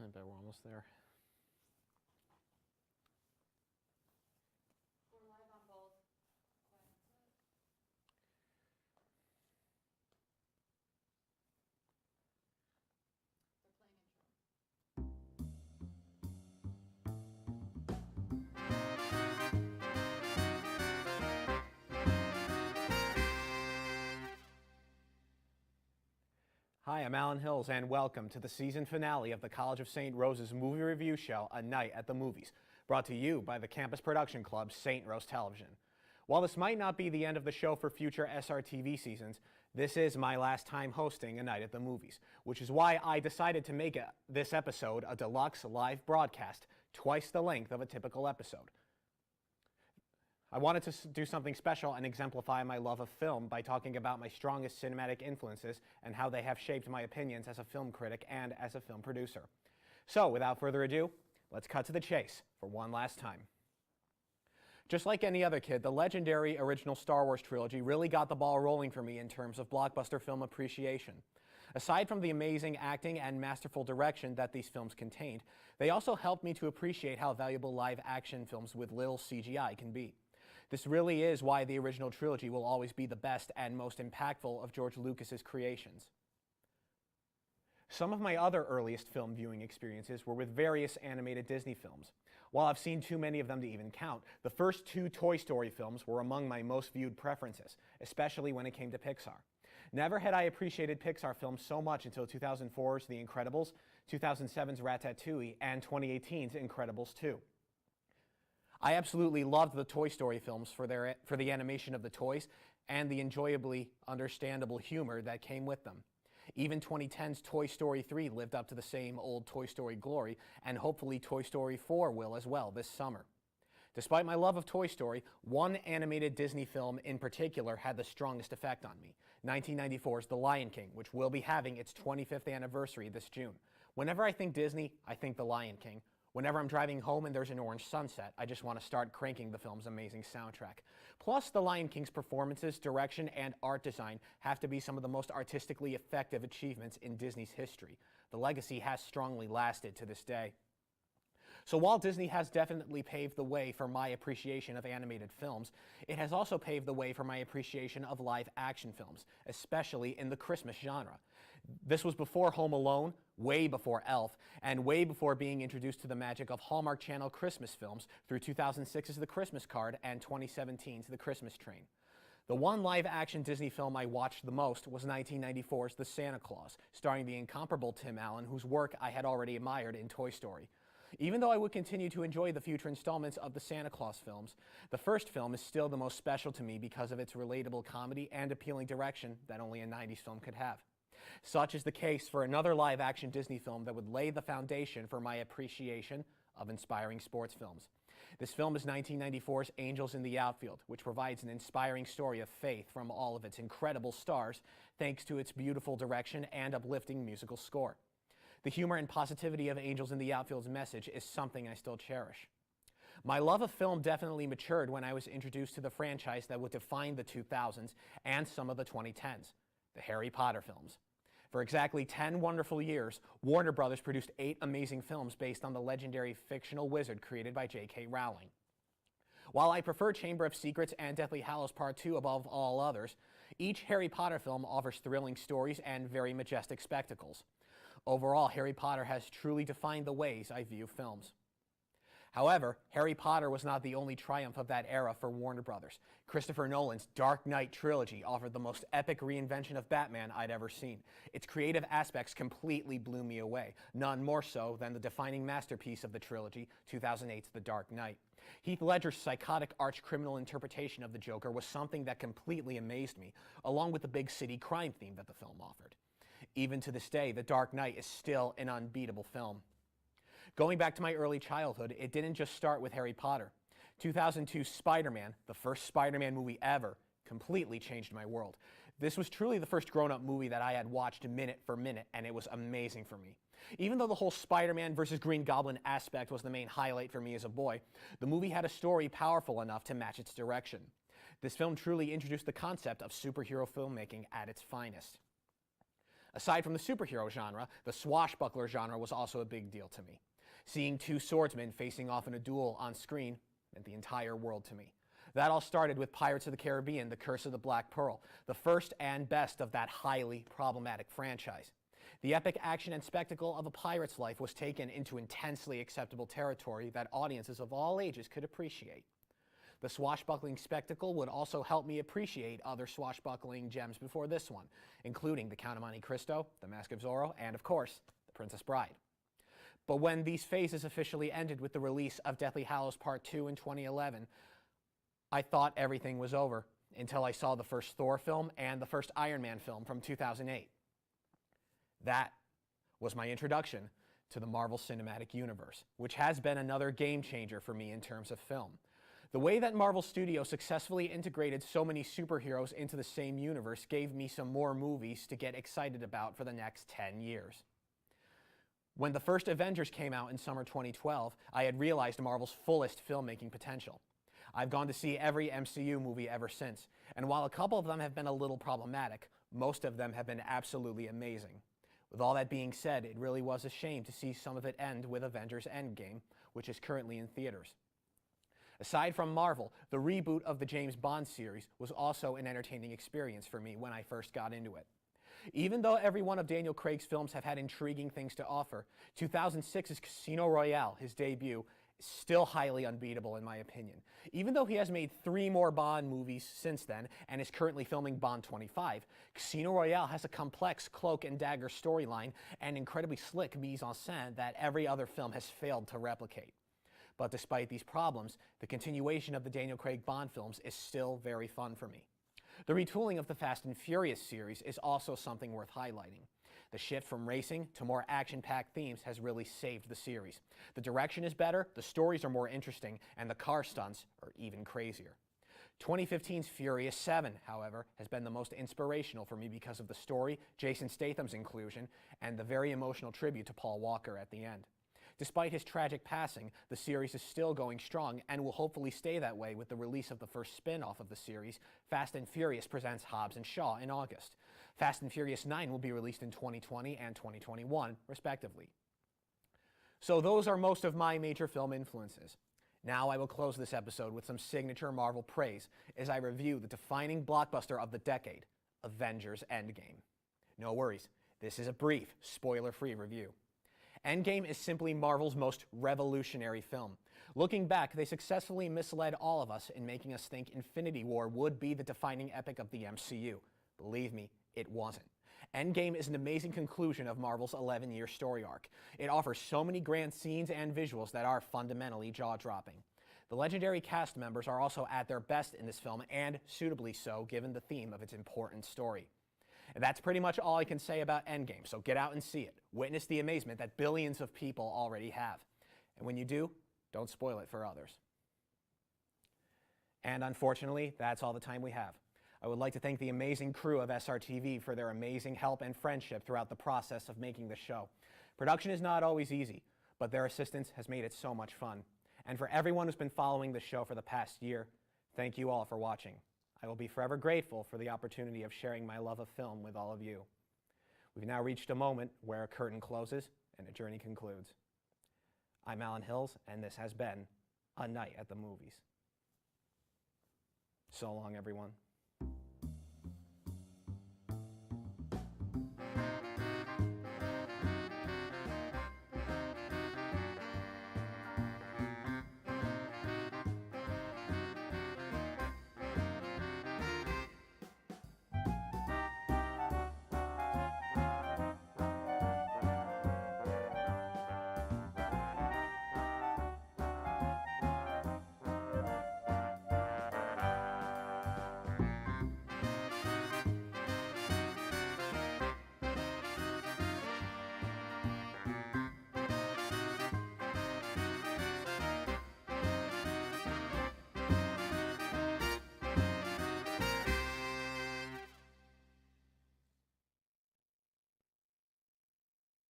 I bet we're almost there. We're live on both. They're playing intro. Hi, I'm Alan Hills, and welcome to the season finale of the College of St. Rose's movie review show, A Night at the Movies, brought to you by the Campus Production Club, St. Rose Television. While this might not be the end of the show for future SRTV seasons, this is my last time hosting A Night at the Movies, which is why I decided to make this episode a deluxe live broadcast, twice the length of a typical episode. I wanted to do something special and exemplify my love of film by talking about my strongest cinematic influences and how they have shaped my opinions as a film critic and as a film producer. So, without further ado, let's cut to the chase for one last time. Just like any other kid, the legendary original Star Wars trilogy really got the ball rolling for me in terms of blockbuster film appreciation. Aside from the amazing acting and masterful direction that these films contained, they also helped me to appreciate how valuable live action films with little CGI can be. This really is why the original trilogy will always be the best and most impactful of George Lucas's creations. Some of my other earliest film viewing experiences were with various animated Disney films. While I've seen too many of them to even count, the first two Toy Story films were among my most viewed preferences, especially when it came to Pixar. Never had I appreciated Pixar films so much until 2004's The Incredibles, 2007's Ratatouille, and 2018's Incredibles 2. I absolutely loved the Toy Story films for the animation of the toys and the enjoyably understandable humor that came with them. Even 2010's Toy Story 3 lived up to the same old Toy Story glory, and hopefully Toy Story 4 will as well this summer. Despite my love of Toy Story, one animated Disney film in particular had the strongest effect on me, 1994's The Lion King, which will be having its 25th anniversary this June. Whenever I think Disney, I think The Lion King. Whenever I'm driving home and there's an orange sunset, I just want to start cranking the film's amazing soundtrack. Plus, The Lion King's performances, direction, and art design have to be some of the most artistically effective achievements in Disney's history. The legacy has strongly lasted to this day. So while Disney has definitely paved the way for my appreciation of animated films, it has also paved the way for my appreciation of live action films, especially in the Christmas genre. This was before Home Alone, way before Elf, and way before being introduced to the magic of Hallmark Channel Christmas films through 2006's The Christmas Card and 2017's The Christmas Train. The one live-action Disney film I watched the most was 1994's The Santa Claus, starring the incomparable Tim Allen, whose work I had already admired in Toy Story. Even though I would continue to enjoy the future installments of the Santa Claus films, the first film is still the most special to me because of its relatable comedy and appealing direction that only a 90s film could have. Such is the case for another live-action Disney film that would lay the foundation for my appreciation of inspiring sports films. This film is 1994's Angels in the Outfield, which provides an inspiring story of faith from all of its incredible stars, thanks to its beautiful direction and uplifting musical score. The humor and positivity of Angels in the Outfield's message is something I still cherish. My love of film definitely matured when I was introduced to the franchise that would define the 2000s and some of the 2010s, the Harry Potter films. For exactly 10 wonderful years, Warner Brothers produced 8 amazing films based on the legendary fictional wizard created by J.K. Rowling. While I prefer Chamber of Secrets and Deathly Hallows Part 2 above all others, each Harry Potter film offers thrilling stories and very majestic spectacles. Overall, Harry Potter has truly defined the ways I view films. However, Harry Potter was not the only triumph of that era for Warner Brothers. Christopher Nolan's Dark Knight trilogy offered the most epic reinvention of Batman I'd ever seen. Its creative aspects completely blew me away, none more so than the defining masterpiece of the trilogy, 2008's The Dark Knight. Heath Ledger's psychotic arch-criminal interpretation of the Joker was something that completely amazed me, along with the big city crime theme that the film offered. Even to this day, The Dark Knight is still an unbeatable film. Going back to my early childhood, it didn't just start with Harry Potter. 2002's Spider-Man, the first Spider-Man movie ever, completely changed my world. This was truly the first grown-up movie that I had watched minute for minute, and it was amazing for me. Even though the whole Spider-Man versus Green Goblin aspect was the main highlight for me as a boy, the movie had a story powerful enough to match its direction. This film truly introduced the concept of superhero filmmaking at its finest. Aside from the superhero genre, the swashbuckler genre was also a big deal to me. Seeing two swordsmen facing off in a duel on screen meant the entire world to me. That all started with Pirates of the Caribbean, The Curse of the Black Pearl, the first and best of that highly problematic franchise. The epic action and spectacle of a pirate's life was taken into intensely acceptable territory that audiences of all ages could appreciate. The swashbuckling spectacle would also help me appreciate other swashbuckling gems before this one, including The Count of Monte Cristo, The Mask of Zorro, and of course, The Princess Bride. But when these phases officially ended with the release of Deathly Hallows Part 2 in 2011, I thought everything was over until I saw the first Thor film and the first Iron Man film from 2008. That was my introduction to the Marvel Cinematic Universe, which has been another game changer for me in terms of film. The way that Marvel Studios successfully integrated so many superheroes into the same universe gave me some more movies to get excited about for the next 10 years. When the first Avengers came out in summer 2012, I had realized Marvel's fullest filmmaking potential. I've gone to see every MCU movie ever since, and while a couple of them have been a little problematic, most of them have been absolutely amazing. With all that being said, it really was a shame to see some of it end with Avengers Endgame, which is currently in theaters. Aside from Marvel, the reboot of the James Bond series was also an entertaining experience for me when I first got into it. Even though every one of Daniel Craig's films have had intriguing things to offer, 2006's Casino Royale, his debut, is still highly unbeatable in my opinion. Even though he has made 3 more Bond movies since then and is currently filming Bond 25, Casino Royale has a complex cloak and dagger storyline and incredibly slick mise-en-scène that every other film has failed to replicate. But despite these problems, the continuation of the Daniel Craig Bond films is still very fun for me. The retooling of the Fast and Furious series is also something worth highlighting. The shift from racing to more action-packed themes has really saved the series. The direction is better, the stories are more interesting, and the car stunts are even crazier. 2015's Furious 7, however, has been the most inspirational for me because of the story, Jason Statham's inclusion, and the very emotional tribute to Paul Walker at the end. Despite his tragic passing, the series is still going strong and will hopefully stay that way with the release of the first spin-off of the series, Fast and Furious Presents Hobbs and Shaw, in August. Fast and Furious 9 will be released in 2020 and 2021, respectively. So those are most of my major film influences. Now I will close this episode with some signature Marvel praise as I review the defining blockbuster of the decade, Avengers Endgame. No worries, this is a brief, spoiler-free review. Endgame is simply Marvel's most revolutionary film. Looking back, they successfully misled all of us in making us think Infinity War would be the defining epic of the MCU. Believe me, it wasn't. Endgame is an amazing conclusion of Marvel's 11-year story arc. It offers so many grand scenes and visuals that are fundamentally jaw-dropping. The legendary cast members are also at their best in this film, and suitably so given the theme of its important story. And that's pretty much all I can say about Endgame, so get out and see it. Witness the amazement that billions of people already have. And when you do, don't spoil it for others. And unfortunately, that's all the time we have. I would like to thank the amazing crew of SRTV for their amazing help and friendship throughout the process of making this show. Production is not always easy, but their assistance has made it so much fun. And for everyone who's been following the show for the past year, thank you all for watching. I will be forever grateful for the opportunity of sharing my love of film with all of you. We've now reached a moment where a curtain closes and a journey concludes. I'm Alan Hills, and this has been A Night at the Movies. So long, everyone.